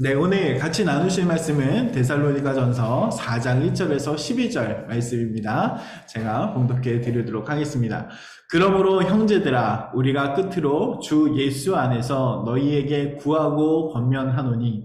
네, 오늘 같이 나누실 말씀은 데살로니가전서 4장 1절에서 12절 말씀입니다. 제가 봉독해 드리도록 하겠습니다. 그러므로 형제들아, 우리가 끝으로 주 예수 안에서 너희에게 구하고 권면하노니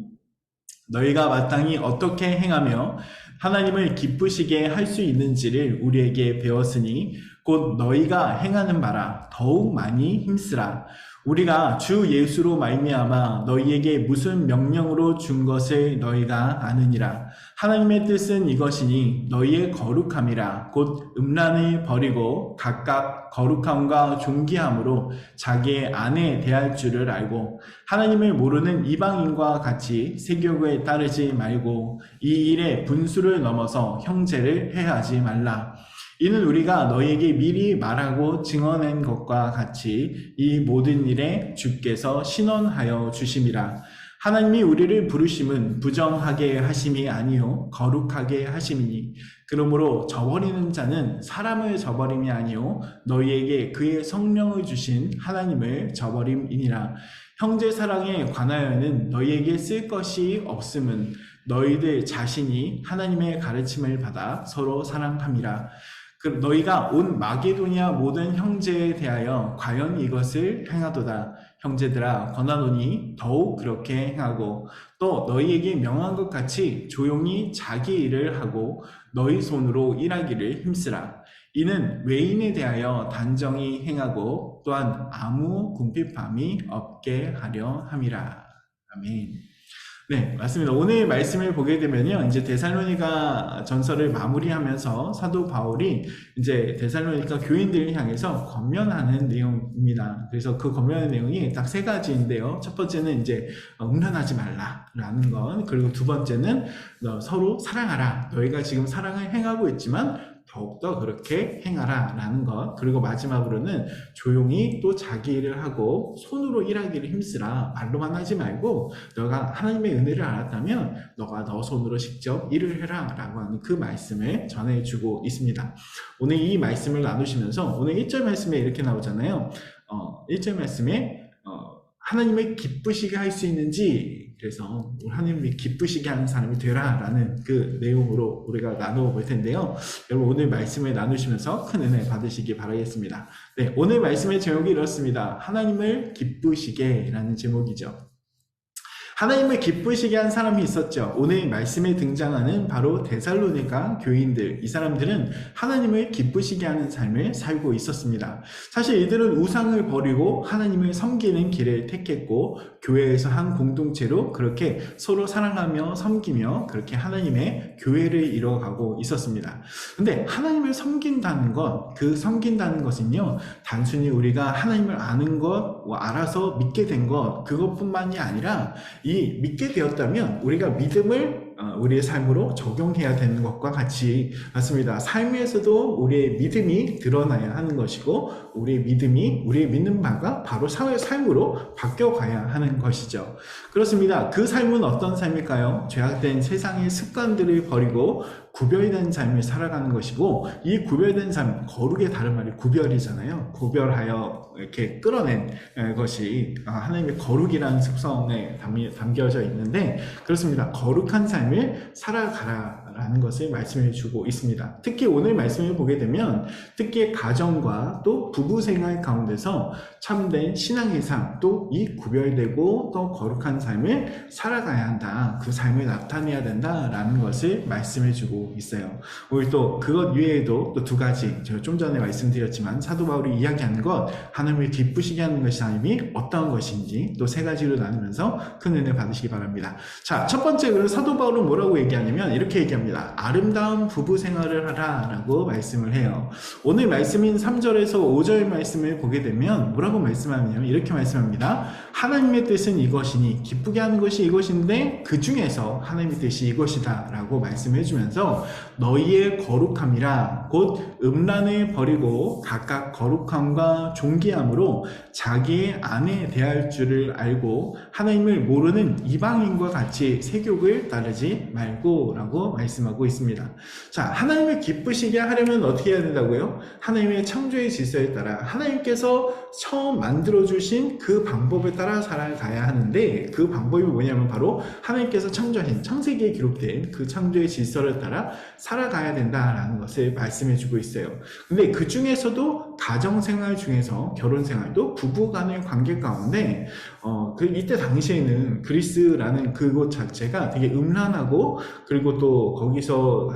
너희가 마땅히 어떻게 행하며 하나님을 기쁘시게 할 수 있는지를 우리에게 배웠으니 곧 너희가 행하는 바라 더욱 많이 힘쓰라. 우리가 주 예수로 말미암아 너희에게 무슨 명령으로 준 것을 너희가 아느니라. 하나님의 뜻은 이것이니 너희의 거룩함이라. 곧 음란을 버리고 각각 거룩함과 존귀함으로 자기의 아내 대할 줄을 알고 하나님을 모르는 이방인과 같이 세교에 따르지 말고 이 일에 분수를 넘어서 형제를 해하지 말라. 이는 우리가 너희에게 미리 말하고 증언한 것과 같이 이 모든 일에 주께서 신원하여 주심이라. 하나님이 우리를 부르심은 부정하게 하심이 아니요 거룩하게 하심이니 그러므로 저버리는 자는 사람을 저버림이 아니요 너희에게 그의 성령을 주신 하나님을 저버림이니라. 형제 사랑에 관하여는 너희에게 쓸 것이 없음은 너희들 자신이 하나님의 가르침을 받아 서로 사랑함이라. 너희가 온 마게도니아 모든 형제에 대하여 과연 이것을 행하도다. 형제들아 권하노니 더욱 그렇게 행하고 또 너희에게 명한 것 같이 조용히 자기 일을 하고 너희 손으로 일하기를 힘쓰라. 이는 외인에 대하여 단정히 행하고 또한 아무 궁핍함이 없게 하려 함이라. 아멘. 네, 맞습니다. 오늘 말씀을 보게 되면요, 이제 데살로니가 전서를 마무리하면서 사도 바울이 이제 데살로니가 교인들을 향해서 권면하는 내용입니다. 그래서 그 권면의 내용이 딱 세 가지인데요. 첫 번째는 이제 음란하지 말라라는 것, 그리고 두 번째는 서로 사랑하라. 너희가 지금 사랑을 행하고 있지만 더욱더 그렇게 행하라 라는 것, 그리고 마지막으로는 조용히 또 자기 일을 하고 손으로 일하기를 힘쓰라. 말로만 하지 말고 너가 하나님의 은혜를 알았다면 너가 너 손으로 직접 일을 해라 라고 하는 그 말씀을 전해주고 있습니다. 오늘 이 말씀을 나누시면서 오늘 1절 말씀에 이렇게 나오잖아요. 1절 말씀에 하나님을 기쁘시게 할 수 있는지, 그래서 하나님이 기쁘시게 하는 사람이 되라 라는 그 내용으로 우리가 나누어 볼 텐데요. 여러분 오늘 말씀을 나누시면서 큰 은혜 받으시기 바라겠습니다. 네, 오늘 말씀의 제목이 이렇습니다. 하나님을 기쁘시게 라는 제목이죠. 하나님을 기쁘시게 한 사람이 있었죠. 오늘 말씀에 등장하는 바로 데살로니가 교인들, 이 사람들은 하나님을 기쁘시게 하는 삶을 살고 있었습니다. 사실 이들은 우상을 버리고 하나님을 섬기는 길을 택했고 교회에서 한 공동체로 그렇게 서로 사랑하며 섬기며 그렇게 하나님의 교회를 이뤄가고 있었습니다. 근데 하나님을 섬긴다는 것, 그 섬긴다는 것은요, 단순히 우리가 하나님을 아는 것, 알아서 믿게 된 것, 그것뿐만이 아니라 이 믿게 되었다면 우리가 믿음을 우리의 삶으로 적용해야 되는 것과 같이 맞습니다. 삶에서도 우리의 믿음이 드러나야 하는 것이고 우리의 믿음이 우리의 믿는 바가 바로 삶으로 바뀌어가야 하는 것이죠. 그렇습니다. 그 삶은 어떤 삶일까요? 죄악된 세상의 습관들을 버리고 구별된 삶을 살아가는 것이고 이 구별된 삶, 거룩의 다른 말이 구별이잖아요. 구별하여 이렇게 끌어낸 것이 하나님의 거룩이라는 특성에 담겨져 있는데 그렇습니다. 거룩한 삶을 살아가라라는 것을 말씀해 주고 있습니다. 특히 오늘 말씀을 보게 되면 특히 가정과 또 부부 생활 가운데서 참된 신앙의 삶, 또 이 구별되고 또 거룩한 삶을 살아가야 한다. 그 삶을 나타내야 된다라는 것을 말씀해 주고 있어요. 오늘 또 그것 외에도 또 두 가지, 제가 좀 전에 말씀드렸지만 사도 바울이 이야기하는 것, 하나님을 기쁘시게 하는 것이 삶이 어떤 것인지 또 세 가지로 나누면서 큰 은혜 받으시기 바랍니다. 자, 첫 번째, 그럼 사도 바울은 뭐라고 얘기하냐면 이렇게 얘기합니다. 아름다운 부부 생활을 하라 라고 말씀을 해요. 오늘 말씀인 3절에서 5절 말씀을 보게 되면 뭐라고 말씀하냐면 이렇게 말씀합니다. 하나님의 뜻은 이것이니 기쁘게 하는 것이 이것인데 그 중에서 하나님의 뜻이 이것이다 라고 말씀해 주면서 너희의 거룩함이라 곧 음란을 버리고 각각 거룩함과 존귀함으로 자기의 아내 대할 줄을 알고 하나님을 모르는 이방인과 같이 세교를 따르지 말고 라고 말씀하고 있습니다. 자, 하나님을 기쁘시게 하려면 어떻게 해야 된다고요? 하나님의 창조의 질서에 따라 하나님께서 처음 만들어주신 그 방법에 따라 살아가야 하는데, 그 방법이 뭐냐면 바로 하나님께서 창조하신 창세기에 기록된 그 창조의 질서를 따라 살아가야 된다라는 것을 말씀해주고 있어요. 근데 그 중에서도 가정생활 중에서 결혼생활도 부부간의 관계 가운데 이때 당시에는 그리스라는 그곳 자체가 되게 음란하고, 그리고 또 거기서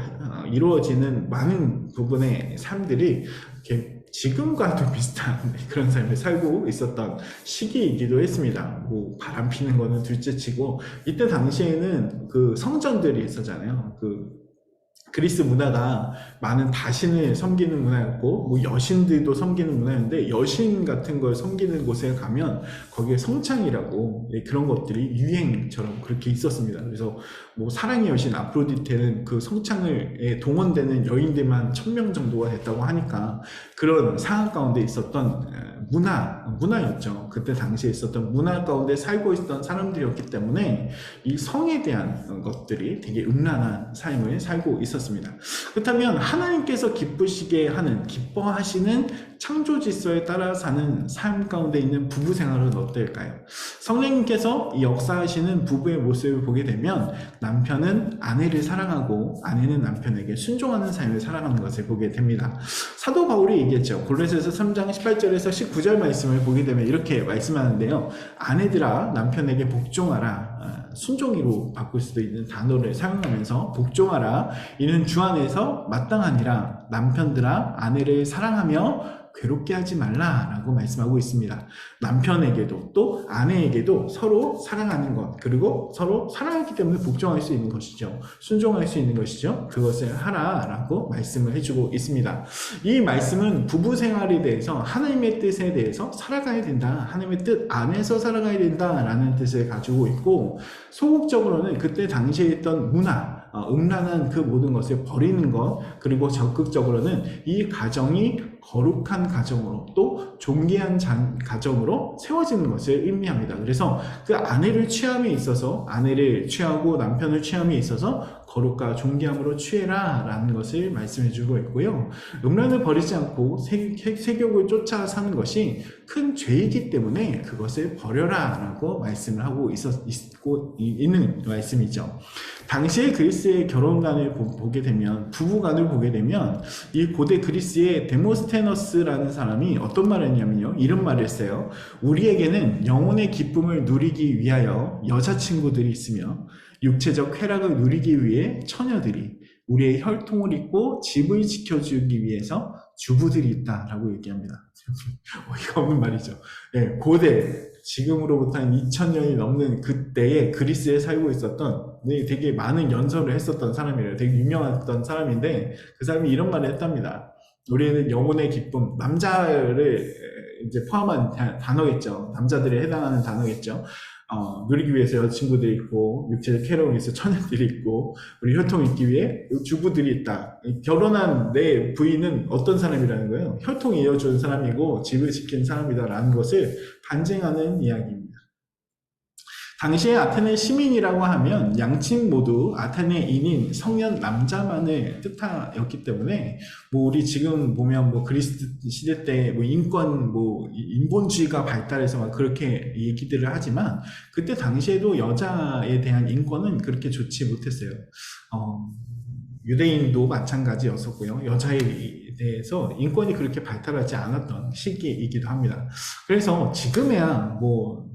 이루어지는 많은 부분의 삶들이 이렇게 지금과도 비슷한 그런 삶을 살고 있었던 시기이기도 했습니다. 뭐 바람 피는 거는 둘째치고, 이때 당시에는 그 성전들이 있었잖아요. 그리스 문화가 많은 다신을 섬기는 문화였고, 뭐 여신들도 섬기는 문화였는데, 여신 같은 걸 섬기는 곳에 가면 거기에 성창이라고 그런 것들이 유행처럼 그렇게 있었습니다. 그래서 뭐 사랑의 여신 아프로디테는 그 성창에 동원되는 여인들만 1000명 정도가 됐다고 하니까, 그런 상황 가운데 있었던 문화였죠. 그때 당시에 있었던 문화 가운데 살고 있었던 사람들이었기 때문에 이 성에 대한 것들이 되게 음란한 삶을 살고 있었습니다. 그렇다면 하나님께서 기뻐하시는 창조 질서에 따라 사는 삶 가운데 있는 부부 생활은 어떨까요? 성령님께서 이 역사하시는 부부의 모습을 보게 되면 남편은 아내를 사랑하고 아내는 남편에게 순종하는 삶을 살아가는 것을 보게 됩니다. 사도 바울이 얘기했죠. 골로새서 3장 18절에서 19절 말씀을 보게 되면 이렇게 말씀하는데요. 아내들아 남편에게 복종하라. 순종이로 바꿀 수도 있는 단어를 사용하면서 복종하라. 이는 주 안에서 마땅하니라. 남편들아 아내를 사랑하며 괴롭게 하지 말라라고 말씀하고 있습니다. 남편에게도 또 아내에게도 서로 사랑하는 것, 그리고 서로 사랑하기 때문에 복종할 수 있는 것이죠. 순종할 수 있는 것이죠. 그것을 하라라고 말씀을 해주고 있습니다. 이 말씀은 부부 생활에 대해서 하나님의 뜻에 대해서 살아가야 된다, 하나님의 뜻 안에서 살아가야 된다라는 뜻을 가지고 있고, 소극적으로는 그때 당시에 있던 문화, 음란한 그 모든 것을 버리는 것, 그리고 적극적으로는 이 가정이 거룩한 가정으로 또 존귀한 가정으로 세워지는 것을 의미합니다. 그래서 그 아내를 취함에 있어서, 아내를 취하고 남편을 취함에 있어서 거룩과 존귀함으로 취해라 라는 것을 말씀해 주고 있고요. 음란을 버리지 않고 세욕을 쫓아 사는 것이 큰 죄이기 때문에 그것을 버려라 라고 말씀을 하고 있는 말씀이죠. 당시의 그리스의 결혼관을 보게 되면, 부부관을 보게 되면, 이 고대 그리스의 데모스테너스라는 사람이 어떤 말을 했냐면요, 이런 말을 했어요. 우리에게는 영혼의 기쁨을 누리기 위하여 여자친구들이 있으며 육체적 쾌락을 누리기 위해 처녀들이, 우리의 혈통을 잇고 집을 지켜주기 위해서 주부들이 있다라고 얘기합니다. 어이가 없는 말이죠. 네, 고대, 지금으로부터 한 2000년이 넘는 그때에 그리스에 살고 있었던, 되게 많은 연설을 했었던 사람이래요. 되게 유명했던 사람인데, 그 사람이 이런 말을 했답니다. 우리는 영혼의 기쁨, 남자를 이제 포함한 단어겠죠. 남자들에 해당하는 단어겠죠. 누리기 위해서 여자친구들이 있고, 육체적 쾌락을 위해서 처녀들이 있고, 우리 혈통을 잇기 위해 주부들이 있다. 결혼한 내 부인은 어떤 사람이라는 거예요? 혈통을 이어준 사람이고 집을 지킨 사람이다라는 것을 반증하는 이야기입니다. 당시에 아테네 시민이라고 하면 양측 모두 아테네인인 성년 남자만을 뜻하였기 때문에, 뭐 우리 지금 보면 뭐 그리스 시대 때 뭐 인권, 뭐 인본주의가 발달해서 막 그렇게 얘기들을 하지만, 그때 당시에도 여자에 대한 인권은 그렇게 좋지 못했어요. 유대인도 마찬가지였었고요. 여자에 대해서 인권이 그렇게 발달하지 않았던 시기이기도 합니다. 그래서 지금에야 뭐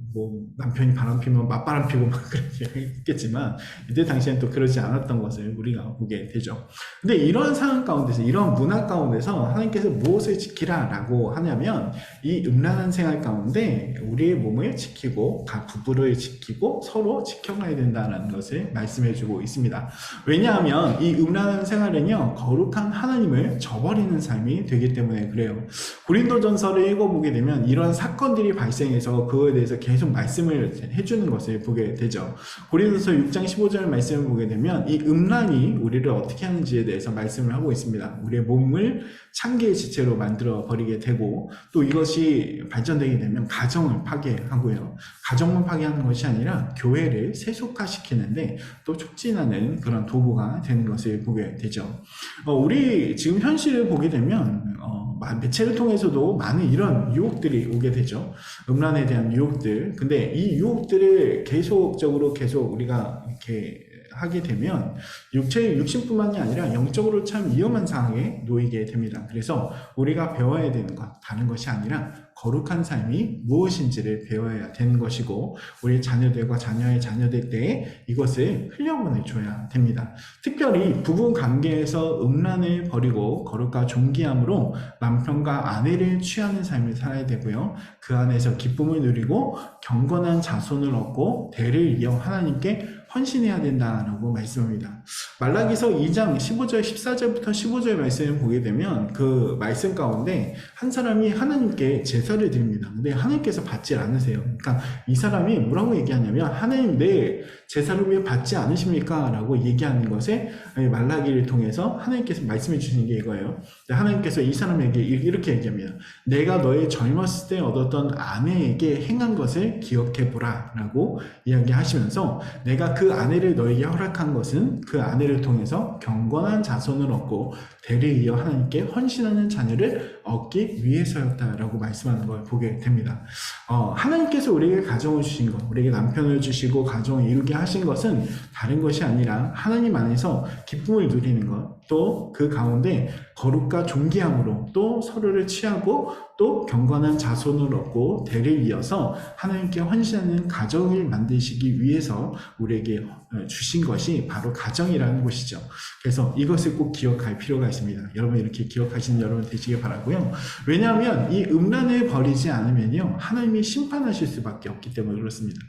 남편이 바람 피면 맞바람 피고 막 그렇게 했겠지만, 이때 당시엔 또 그러지 않았던 것을 우리가 보게 되죠. 근데 이런 상황 가운데서, 이런 문화 가운데서 하나님께서 무엇을 지키라라고 하냐면, 이 음란한 생활 가운데 우리의 몸을 지키고 부부를 지키고 서로 지켜가야 된다는 것을 말씀해주고 있습니다. 왜냐하면 이 음란한 생활은요, 거룩한 하나님을 저버리는 삶이 되기 때문에 그래요. 고린도전서를 읽어보게 되면 이런 사건들이 발생해서 그거에 대해서 계속 계속 말씀을 해주는 것을 보게 되죠. 고린도서 6장 15절 말씀을 보게 되면 이 음란이 우리를 어떻게 하는지에 대해서 말씀을 하고 있습니다. 우리의 몸을 창기의 지체로 만들어 버리게 되고 또 이것이 발전되게 되면 가정을 파괴하고요. 가정만 파괴하는 것이 아니라 교회를 세속화시키는데 또 촉진하는 그런 도구가 되는 것을 보게 되죠. 우리 지금 현실을 보게 되면 매체를 통해서도 많은 이런 유혹들이 오게 되죠. 음란에 대한 유혹들. 근데 이 유혹들을 계속적으로 계속 우리가 이렇게 하게 되면 육신뿐만이 아니라 영적으로 참 위험한 상황에 놓이게 됩니다. 그래서 우리가 배워야 되는 것, 다른 것이 아니라 거룩한 삶이 무엇인지를 배워야 되는 것이고 우리 자녀들과 자녀의 자녀들 때에 이것을 흘려보내줘야 됩니다. 특별히 부부 관계에서 음란을 버리고 거룩과 존귀함으로 남편과 아내를 취하는 삶을 살아야 되고요. 그 안에서 기쁨을 누리고 경건한 자손을 얻고 대를 이어 하나님께 헌신해야 된다라고 말씀합니다. 말라기서 2장 15절 14절부터 15절 말씀을 보게 되면 그 말씀 가운데 한 사람이 하나님께 제사를 드립니다. 근데 하나님께서 받지 않으세요. 그러니까 이 사람이 뭐라고 얘기하냐면 하나님 내 제사를 왜 받지 않으십니까? 라고 얘기하는 것에 말라기를 통해서 하나님께서 말씀해 주시는 게 이거예요. 하나님께서 이 사람에게 이렇게 얘기합니다. 내가 너의 젊었을 때 얻었던 아내에게 행한 것을 기억해보라 라고 이야기하시면서 내가 그 아내를 너에게 허락한 것은 그 아내를 통해서 경건한 자손을 얻고 대를 이어 하나님께 헌신하는 자녀를 얻기 위해서였다라고 말씀하는 걸 보게 됩니다. 하나님께서 우리에게 가정을 주신 것, 우리에게 남편을 주시고 가정을 이루게 하신 것은 다른 것이 아니라 하나님 안에서 기쁨을 누리는 것, 또 그 가운데 거룩과 존귀함으로 또 서로를 취하고 또 경건한 자손을 얻고 대를 이어서 하나님께 헌신하는 가정을 만드시기 위해서 우리에게 주신 것이 바로 가정이라는 것이죠. 그래서 이것을 꼭 기억할 필요가 있습니다. 여러분 이렇게 기억하시는 여러분 되시길 바라고요. 왜냐하면 이 음란을 버리지 않으면요 하나님이 심판하실 수밖에 없기 때문에 그렇습니다.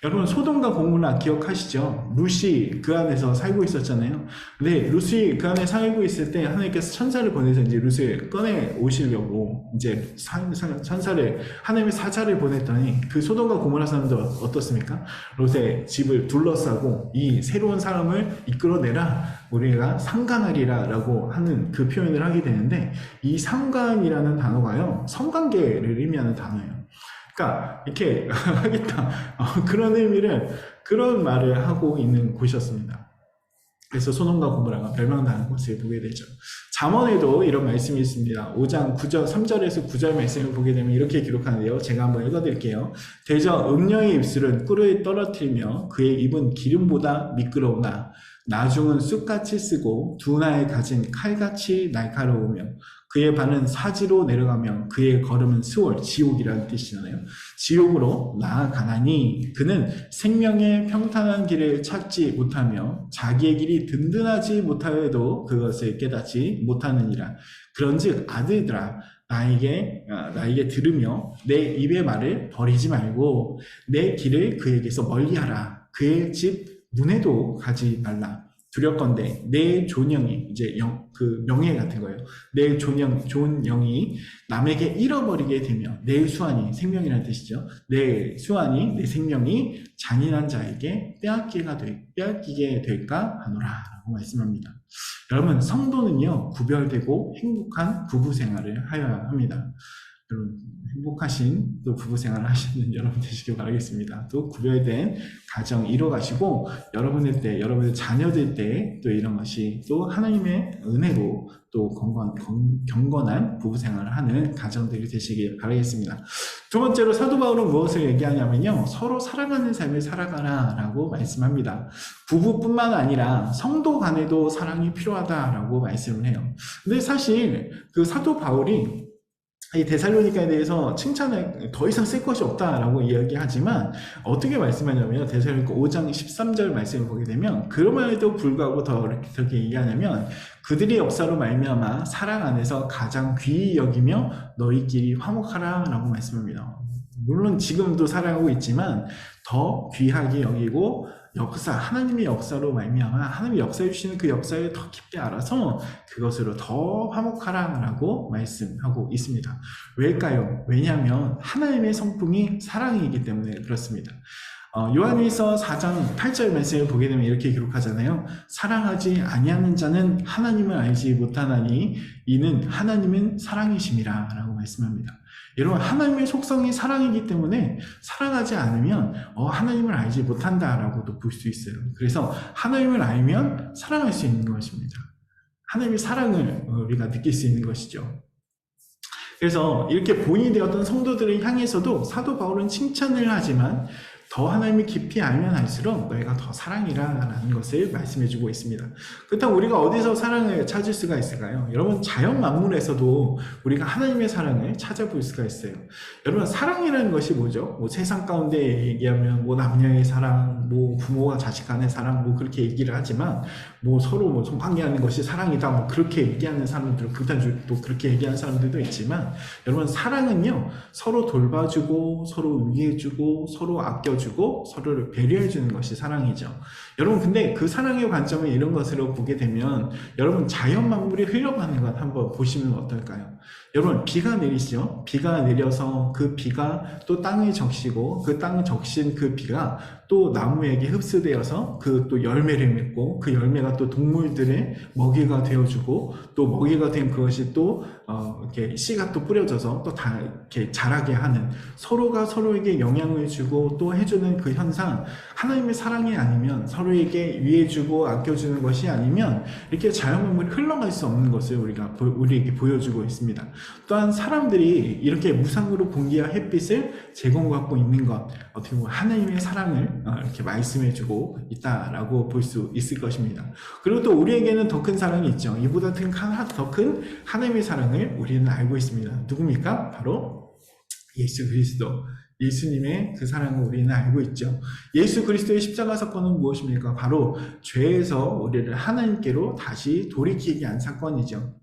여러분 소돔과 고모라 기억하시죠? 룻이 그 안에서 살고 있었잖아요. 근데 룻이 그 안에 살고 있을 때 하나님께서 천사를 보내서 이제 룻을 꺼내 오시려고 이제 천사를 하나님의 사자를 보냈더니 그 소돔과 고모라 사람들 어떻습니까? 룻의 집을 둘러싸고 이 새로운 사람을 이끌어내라 우리가 상관하리라 라고 하는 그 표현을 하게 되는데 이 상관이라는 단어가요 성관계를 의미하는 단어예요. 그러니까 이렇게 하겠다 그런 의미를 그런 말을 하고 있는 곳이었습니다. 그래서 소돔과 고모라가 멸망당한 것을 보게 되죠. 잠언에도 이런 말씀이 있습니다. 5장 9절 3절에서 9절 말씀을 보게 되면 이렇게 기록하는데요. 제가 한번 읽어드릴게요. 대저 음녀의 입술은 꿀을 떨어뜨리며 그의 입은 기름보다 미끄러우나 나중은 쑥같이 쓰고 두나에 가진 칼같이 날카로우며 그의 발은 사지로 내려가며 그의 걸음은 스월, 지옥이라는 뜻이잖아요. 지옥으로 나아가나니 그는 생명의 평탄한 길을 찾지 못하며 자기의 길이 든든하지 못하여도 그것을 깨닫지 못하느니라. 그런즉 아들들아 나에게 들으며 내 입의 말을 버리지 말고 내 길을 그에게서 멀리하라. 그의 집 문에도 가지 말라. 두렵건대 내 존영이 이제 그 명예 같은 거예요. 내 존영이 남에게 잃어버리게 되며 내 수완이 생명이라는 뜻이죠. 내 수완이 내 생명이 잔인한 자에게 빼앗기게 될까 하노라라고 말씀합니다. 여러분 성도는요 구별되고 행복한 부부 생활을 하여야 합니다. 여러분 행복하신 또 부부 생활을 하시는 여러분 되시길 바라겠습니다. 또 구별된 가정 이뤄가시고 여러분의 자녀들 때 또 이런 것이 또 하나님의 은혜로 또 경건한 부부 생활을 하는 가정들이 되시길 바라겠습니다. 두 번째로 사도 바울은 무엇을 얘기하냐면요. 서로 사랑하는 삶을 살아가라 라고 말씀합니다. 부부뿐만 아니라 성도 간에도 사랑이 필요하다라고 말씀을 해요. 근데 사실 그 사도 바울이 이 데살로니가에 대해서 칭찬을 더 이상 쓸 것이 없다라고 이야기하지만 어떻게 말씀하냐면 데살로니가 5장 13절 말씀을 보게 되면 그럼에도 불구하고 더 이렇게 얘기하냐면 그들의 역사로 말미암아 사랑 안에서 가장 귀히 여기며 너희끼리 화목하라 라고 말씀합니다. 물론 지금도 사랑하고 있지만 더 귀하게 여기고 하나님의 역사로 말미암아 하나님이 역사해 주시는 그 역사를 더 깊게 알아서 그것으로 더 화목하라라고 말씀하고 있습니다. 왜일까요? 왜냐하면 하나님의 성품이 사랑이기 때문에 그렇습니다. 요한일서 4장 8절 말씀을 보게 되면 이렇게 기록하잖아요. 사랑하지 아니하는 자는 하나님을 알지 못하나니 이는 하나님은 사랑이심이라 라고 말씀합니다. 여러분, 하나님의 속성이 사랑이기 때문에 사랑하지 않으면 하나님을 알지 못한다라고도 볼 수 있어요. 그래서 하나님을 알면 사랑할 수 있는 것입니다. 하나님의 사랑을 우리가 느낄 수 있는 것이죠. 그래서 이렇게 본이 되었던 성도들을 향해서도 사도 바울은 칭찬을 하지만 더 하나님을 깊이 알면 알수록 너희가 더 사랑이라 라는 것을 말씀해주고 있습니다. 그렇다면 우리가 어디서 사랑을 찾을 수가 있을까요? 여러분, 자연 만물에서도 우리가 하나님의 사랑을 찾아볼 수가 있어요. 여러분, 사랑이라는 것이 뭐죠? 뭐 세상 가운데 얘기하면 뭐 남녀의 사랑, 뭐 부모와 자식 간의 사랑, 뭐 그렇게 얘기를 하지만 뭐 서로 뭐 성관계하는 것이 사랑이다, 뭐 그렇게 얘기하는 사람들, 극단적으로 그렇게 얘기하는 사람들도 있지만, 여러분, 사랑은요 서로 돌봐주고 서로 위해주고 서로 아껴주고 서로를 배려해주는 것이 사랑이죠. 여러분, 근데 그 사랑의 관점을 이런 것으로 보게 되면 여러분, 자연 만물이 흘러가는 것 한번 보시면 어떨까요? 여러분, 비가 내리시죠? 비가 내려서 그 비가 또 땅에 적시고 그 땅에 적신 그 비가 또 나무에게 흡수되어서 그 또 열매를 맺고 그 열매가 또 동물들의 먹이가 되어주고 또 먹이가 된 그것이 또 이렇게 씨가 또 뿌려져서 또 다 이렇게 자라게 하는, 서로가 서로에게 영향을 주고 또 해주는 그 현상, 하나님의 사랑이 아니면, 서로에게 위해주고 아껴주는 것이 아니면 이렇게 자연만물이 흘러갈 수 없는 것을 우리에게 보여주고 있습니다. 또한 사람들이 이렇게 무상으로 공기와 햇빛을 제공받고 있는 것, 어떻게 보면 하나님의 사랑을 이렇게 말씀해주고 있다라고 볼 수 있을 것입니다. 그리고 또 우리에게는 더 큰 사랑이 있죠. 이보다 더 큰 하나님의 사랑을 우리는 알고 있습니다. 누굽니까? 바로 예수 그리스도. 예수님의 그 사랑을 우리는 알고 있죠. 예수 그리스도의 십자가 사건은 무엇입니까? 바로 죄에서 우리를 하나님께로 다시 돌이키게 한 사건이죠.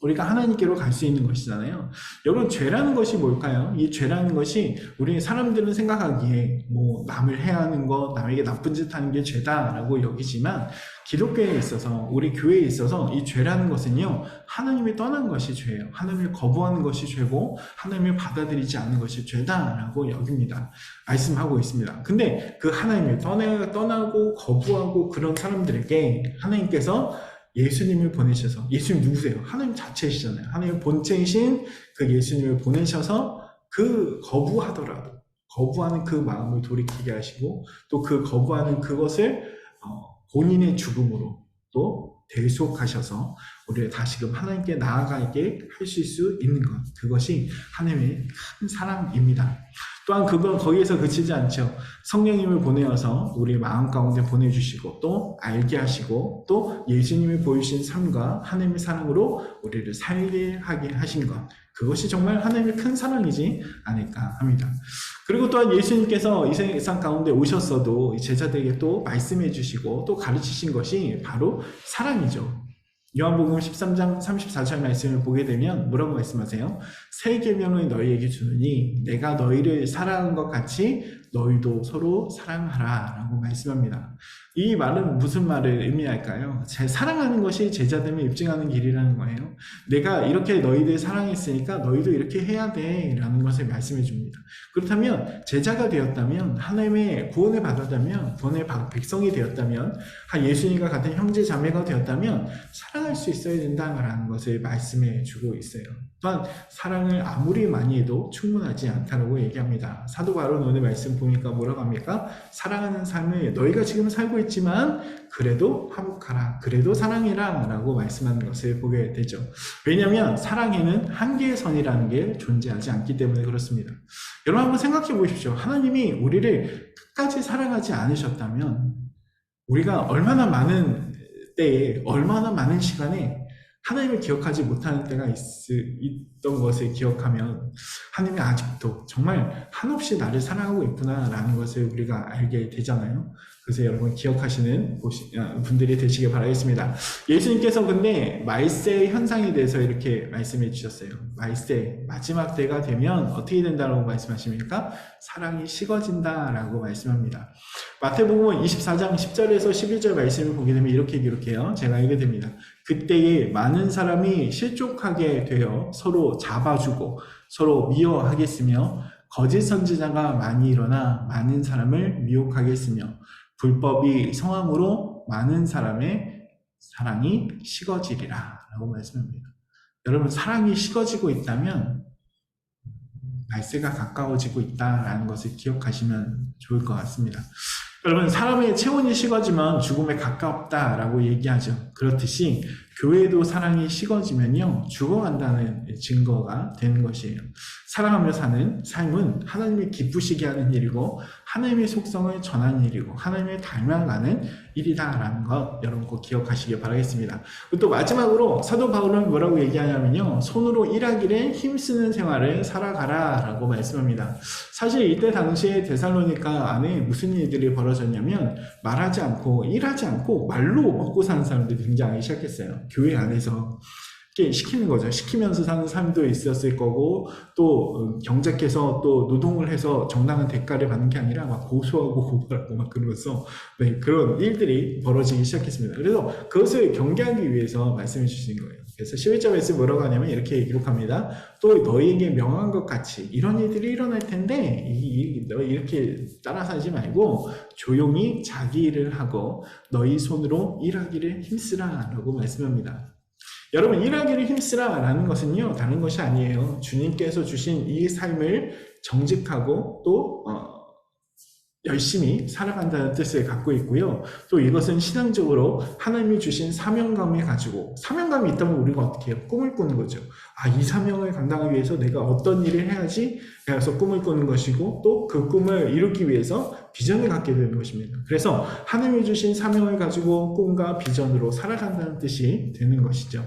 우리가 하나님께로 갈 수 있는 것이잖아요. 여러분, 죄라는 것이 뭘까요? 이 죄라는 것이 우리 사람들은 생각하기에 뭐 남을 해하는 것, 남에게 나쁜 짓 하는 게 죄다라고 여기지만, 기독교에 있어서, 우리 교회에 있어서 이 죄라는 것은요, 하나님이 떠난 것이 죄예요. 하나님을 거부하는 것이 죄고 하나님을 받아들이지 않는 것이 죄다라고 여깁니다. 말씀하고 있습니다. 근데 그 하나님을 떠나고 거부하고 그런 사람들에게 하나님께서 예수님을 보내셔서, 예수님 누구세요? 하나님 자체이시잖아요. 하나님의 본체이신 그 예수님을 보내셔서 그 거부하는 그 마음을 돌이키게 하시고, 또 그 거부하는 그것을 본인의 죽음으로 또 대속하셔서 우리를 다시금 하나님께 나아가게 하실 수 있는 것, 그것이 하나님의 큰 사랑입니다. 또한 그건 거기에서 그치지 않죠. 성령님을 보내어서 우리 마음 가운데 보내주시고 또 알게 하시고 또 예수님이 보이신 삶과 하나님의 사랑으로 우리를 살게 하게 하신 것, 그것이 정말 하나님의 큰 사랑이지 않을까 합니다. 그리고 또한 예수님께서 이 세상 가운데 오셨어도 제자들에게 또 말씀해 주시고 또 가르치신 것이 바로 사랑이죠. 요한복음 13장 34절 말씀을 보게 되면 뭐라고 말씀하세요? 새 계명을 너희에게 주느니 내가 너희를 사랑한 것 같이 너희도 서로 사랑하라 라고 말씀합니다. 이 말은 무슨 말을 의미할까요? 사랑하는 것이 제자됨을 입증하는 길이라는 거예요. 내가 이렇게 너희들 사랑했으니까 너희도 이렇게 해야 돼 라는 것을 말씀해 줍니다. 그렇다면 제자가 되었다면, 하나님의 구원을 받았다면, 구원의 백성이 되었다면, 예수님과 같은 형제 자매가 되었다면 사랑할 수 있어야 된다라는 것을 말씀해 주고 있어요. 또한 사랑을 아무리 많이 해도 충분하지 않다고 얘기합니다. 사도 바울은 오늘 말씀 보니까 뭐라고 합니까? 사랑하는 삶을 너희가 지금 살고 있지만 그래도 화목하라, 그래도 사랑해라 라고 말씀하는 것을 보게 되죠. 왜냐하면 사랑에는 한계의 선이라는 게 존재하지 않기 때문에 그렇습니다. 여러분, 한번 생각해 보십시오. 하나님이 우리를 끝까지 사랑하지 않으셨다면 우리가 얼마나 많은 때에, 얼마나 많은 시간에 하나님을 기억하지 못하는 때가 있던 것을 기억하면 하나님이 아직도 정말 한없이 나를 사랑하고 있구나 라는 것을 우리가 알게 되잖아요. 그래서 여러분 기억하시는 분들이 되시길 바라겠습니다. 예수님께서 근데 말세 현상에 대해서 이렇게 말씀해 주셨어요. 말세 마지막 때가 되면 어떻게 된다고 말씀하십니까? 사랑이 식어진다라고 말씀합니다. 마태복음 24장 10절에서 11절 말씀을 보게 되면 이렇게 기록해요. 제가 읽게 됩니다. 그때에 많은 사람이 실족하게 되어 서로 잡아주고 서로 미워하겠으며 거짓 선지자가 많이 일어나 많은 사람을 미혹하겠으며 불법이 성함으로 많은 사람의 사랑이 식어지리라 라고 말씀합니다. 여러분, 사랑이 식어지고 있다면 말세가 가까워지고 있다라는 것을 기억하시면 좋을 것 같습니다. 여러분, 사람의 체온이 식어지면 죽음에 가깝다라고 얘기하죠. 그렇듯이 교회도 사랑이 식어지면요 죽어간다는 증거가 되는 것이에요. 사랑하며 사는 삶은 하나님이 기쁘시게 하는 일이고 하나님의 속성을 전하는 일이고 하나님을 닮아가는 일이다라는 것 여러분 꼭 기억하시길 바라겠습니다. 또 마지막으로 사도 바울은 뭐라고 얘기하냐면요, 손으로 일하기를 힘쓰는 생활을 살아가라 라고 말씀합니다. 사실 이때 당시에 데살로니가 안에 무슨 일들이 벌어졌냐면 말하지 않고 일하지 않고 말로 먹고 사는 사람들이 등장하기 시작했어요. 교회 안에서 시키는 거죠. 시키면서 사는 삶도 있었을 거고, 또 경작해서 또 노동을 해서 정당한 대가를 받는 게 아니라 막 고소하고 고발하고 막 그러면서 그런 일들이 벌어지기 시작했습니다. 그래서 그것을 경계하기 위해서 말씀해 주신 거예요. 그래서 11절 말씀 뭐라고 하냐면 이렇게 기록합니다. 또 너희에게 명한 것 같이 이런 일들이 일어날 텐데 너희 이렇게 따라 살지 말고 조용히 자기 일을 하고 너희 손으로 일하기를 힘쓰라 라고 말씀합니다. 여러분, 일하기를 힘쓰라 라는 것은요 다른 것이 아니에요. 주님께서 주신 이 삶을 정직하고 또 열심히 살아간다는 뜻을 갖고 있고요. 또 이것은 신앙적으로 하나님이 주신 사명감을 가지고, 사명감이 있다면 우리가 어떻게 해요? 꿈을 꾸는 거죠. 이 사명을 감당하기 위해서 내가 어떤 일을 해야지 해서 꿈을 꾸는 것이고, 또 그 꿈을 이루기 위해서 비전을 갖게 되는 것입니다. 그래서 하나님이 주신 사명을 가지고 꿈과 비전으로 살아간다는 뜻이 되는 것이죠.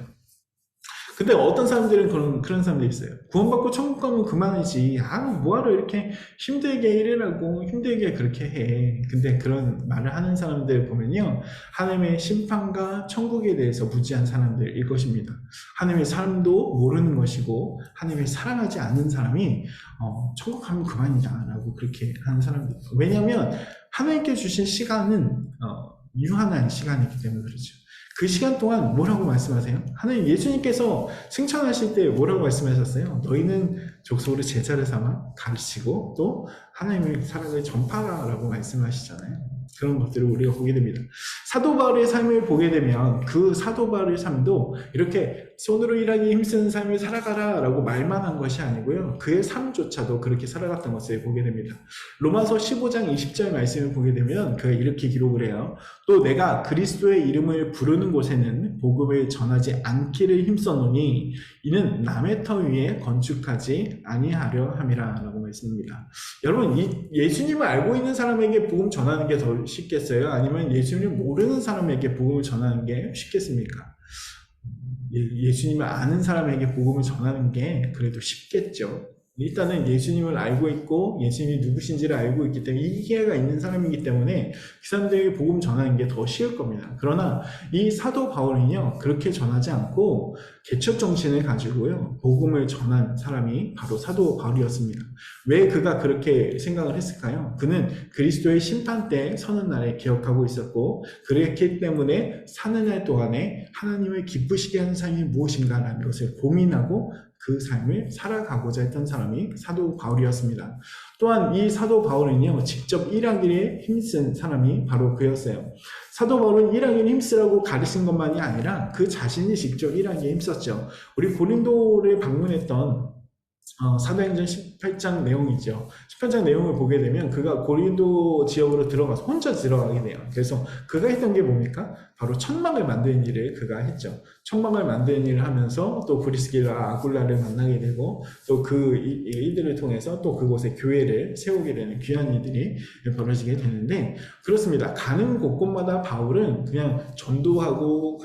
근데 어떤 사람들은 그런 사람들이 있어요. 구원받고 천국 가면 그만이지. 뭐하러 이렇게 힘들게 일을 하고 힘들게 그렇게 해. 근데 그런 말을 하는 사람들 보면요, 하나님의 심판과 천국에 대해서 무지한 사람들일 것입니다. 하나님의 삶도 모르는 것이고 하나님을 사랑하지 않는 사람이 천국 가면 그만이다 라고 그렇게 하는 사람들. 왜냐하면 하나님께 주신 시간은 유한한 시간이기 때문에 그렇죠. 그 시간 동안 뭐라고 말씀하세요? 하나님, 예수님께서 승천하실 때 뭐라고 말씀하셨어요? 너희는 족속으로 제자를 삼아 가르치고 또 하나님의 사랑을 전파하라 라고 말씀하시잖아요. 그런 것들을 우리가 보게 됩니다. 사도 바울의 삶을 보게 되면 그 사도 바울의 삶도 이렇게 손으로 일하기 힘쓰는 삶을 살아가라 라고 말만 한 것이 아니고요, 그의 삶조차도 그렇게 살아갔던 것을 보게 됩니다. 로마서 15장 20절 말씀을 보게 되면 그가 이렇게 기록을 해요. 또 내가 그리스도의 이름을 부르는 곳에는 복음을 전하지 않기를 힘써노니 이는 남의 터 위에 건축하지 아니하려 함이라 라고 말씀합니다. 여러분, 예수님을 알고 있는 사람에게 복음 전하는 게 더 쉽겠어요? 아니면 예수님을 모르는 사람에게 복음을 전하는 게 쉽겠습니까? 예수님을 아는 사람에게 복음을 전하는 게 그래도 쉽겠죠. 일단은 예수님을 알고 있고 예수님이 누구신지를 알고 있기 때문에 이해가 있는 사람이기 때문에 그 사람들에게 복음 전하는 게 더 쉬울 겁니다. 그러나 이 사도 바울은요 그렇게 전하지 않고 개척 정신을 가지고요 복음을 전한 사람이 바로 사도 바울이었습니다. 왜 그가 그렇게 생각을 했을까요? 그는 그리스도의 심판 때 서는 날에 기억하고 있었고, 그랬기 때문에 사는 날 동안에 하나님을 기쁘시게 하는 삶이 무엇인가라는 것을 고민하고 그 삶을 살아가고자 했던 사람이 사도 바울이었습니다. 또한 이 사도 바울은요 직접 일하기에 힘쓴 사람이 바로 그였어요. 사도 바울은 일하기에 힘쓰라고 가르친 것만이 아니라 그 자신이 직접 일하기에 힘썼죠. 우리 고린도를 방문했던 사도행전 18장 내용이죠. 18장 내용을 보게 되면 그가 고린도 지역으로 들어가서 혼자 들어가게 돼요. 그래서 그가 했던 게 뭡니까? 바로 천막을 만드는 일을 그가 했죠. 천막을 만드는 일을 하면서 또 브리스길라 아굴라를 만나게 되고 또 그 이들을 통해서 또 그곳에 교회를 세우게 되는 귀한 일들이 벌어지게 되는데, 그렇습니다. 가는 곳곳마다 바울은 그냥 전도하고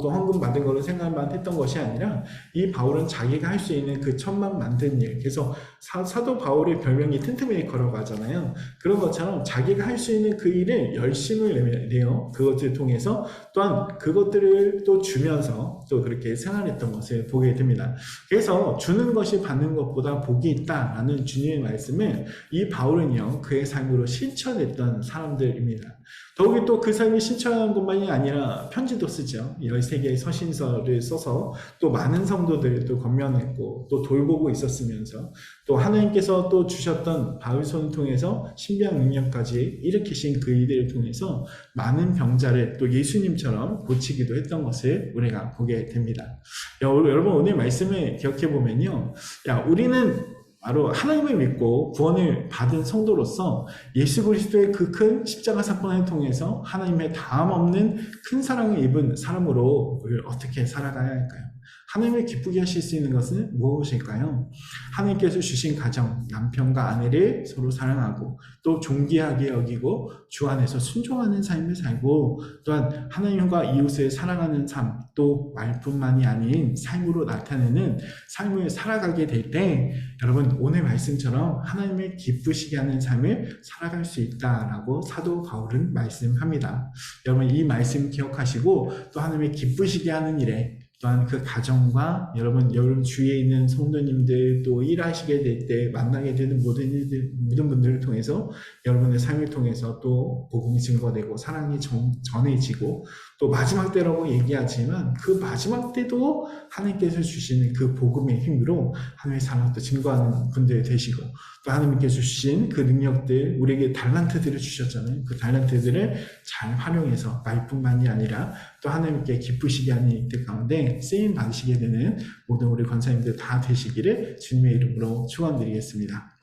또 헌금 받은 거를 생각만 했던 것이 아니라 이 바울은 자기가 할 수 있는 그 천막 만드는 일, 그래서 사도 바울의 별명이 튼튼메이커라고 하잖아요. 그런 것처럼 자기가 할 수 있는 그 일을 열심을 내요. 그것을 통해서 또한 그것들을 또 주면서 또 그렇게 생활했던 것을 보게 됩니다. 그래서 주는 것이 받는 것보다 복이 있다라는 주님의 말씀을 이 바울은요, 그의 삶으로 실천했던 사람들입니다. 더욱이 또 그 삶이 실천한 것만이 아니라 편지도 쓰죠. 13개의 서신서를 써서 또 많은 성도들을 또 권면했고 또 돌보고 있었으면서 또 하나님께서 또 주셨던 바울손을 통해서 신비한 능력까지 일으키신 그 일들을 통해서 많은 병자를 또 예수님처럼 고치기도 했던 것을 우리가 보게 됩니다. 여러분, 오늘 말씀을 기억해 보면요, 우리는 바로 하나님을 믿고 구원을 받은 성도로서 예수 그리스도의 그 큰 십자가 사건을 통해서 하나님의 다함 없는 큰 사랑을 입은 사람으로 우리를 어떻게 살아가야 할까요? 하나님을 기쁘게 하실 수 있는 것은 무엇일까요? 하나님께서 주신 가정, 남편과 아내를 서로 사랑하고 또 존귀하게 여기고 주 안에서 순종하는 삶을 살고, 또한 하나님과 이웃을 사랑하는 삶, 또 말뿐만이 아닌 삶으로 나타내는 삶을 살아가게 될 때, 여러분, 오늘 말씀처럼 하나님을 기쁘시게 하는 삶을 살아갈 수 있다라고 사도 바울은 말씀합니다. 여러분, 이 말씀 기억하시고 또 하나님을 기쁘시게 하는 일에, 또한 그 가정과 여러분 주위에 있는 성도님들, 또 일하시게 될 때 만나게 되는 모든 분들을 통해서 여러분의 삶을 통해서 또 복음이 증거되고 사랑이 전해지고, 또 마지막 때라고 얘기하지만 그 마지막 때도 하나님께서 주시는 그 복음의 힘으로 하나님의 사랑을 또 증거하는 분들 되시고, 또 하나님께서 주신 그 능력들, 우리에게 달란트들을 주셨잖아요. 그 달란트들을 잘 활용해서 말뿐만이 아니라 또 하나님께 기쁘시게 하는 일들 가운데 쓰임 받으시게 되는 모든 우리 권사님들 다 되시기를 주님의 이름으로 축원드리겠습니다.